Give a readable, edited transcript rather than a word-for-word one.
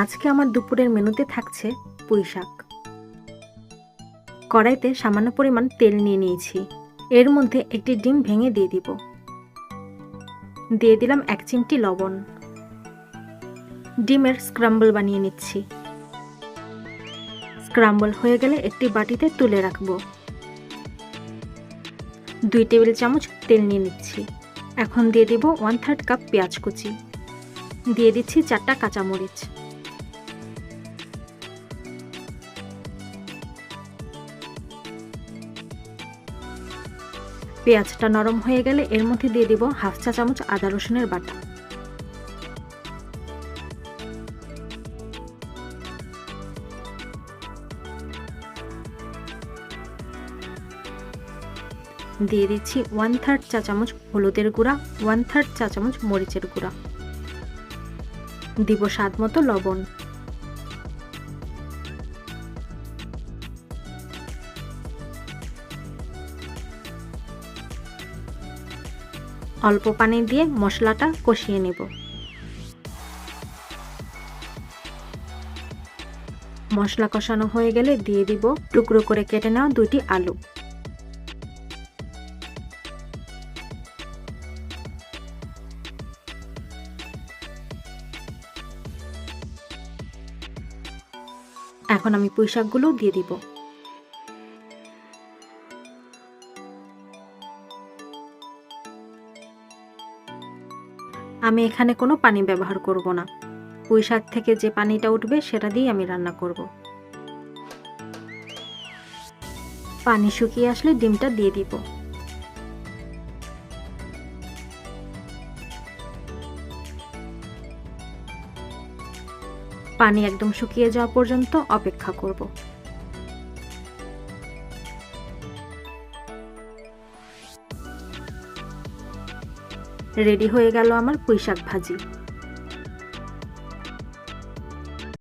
আজকে আমার দুপুরের মেনুতে থাকছে পুঁই শাক। কড়াইতে সামান্য পরিমাণ তেল নিয়ে নিয়েছি। এর মধ্যে একটি ডিম ভেঙে দিয়ে দিব। দিয়ে দিলাম 1 চিমটি লবণ। ডিমের স্ক্রাম্বল বানিয়ে নিচ্ছি। স্ক্রাম্বল হয়ে গেলে একটি বাটিতে তুলে রাখব। 2 টেবিল চামচ তেল নিয়ে নিচ্ছি। এখন দিয়ে দিব 1/3 কাপ পেঁয়াজ কুচি। দিয়ে দিচ্ছি 4টা কাঁচামরিচ। পেঁয়াজটা নরম হয়ে গেলে এর মধ্যে দিয়ে দিব 1/2 চা চামচ আদা রসুনের বাটা। দিয়ে দিচ্ছি 1/3 চা চামচ হলুদের গুঁড়া, 1/3 চা চামচ মরিচের গুঁড়া। দিব স্বাদ মতো লবণ। অল্প পানি দিয়ে মশলাটা কষিয়ে নেব। মশলা কষানো হয়ে গেলে দিয়ে দিব টুকরো করে কেটে নেওয়া 2টি আলু। এখন আমি পুঁই শাকগুলো দিয়ে দিব। আমি এখানে কোনো পানি ব্যবহার করব না। পুঁই শাক থেকে যে পানিটা উঠবে সেটা দিয়ে আমি রান্না করব। পানি শুকিয়ে আসলে ডিমটা দিয়ে দিব। পানি একদম শুকিয়ে যাওয়া পর্যন্ত অপেক্ষা করব। রেডি হয়ে গেল আমার পুঁই শাক ভাজি।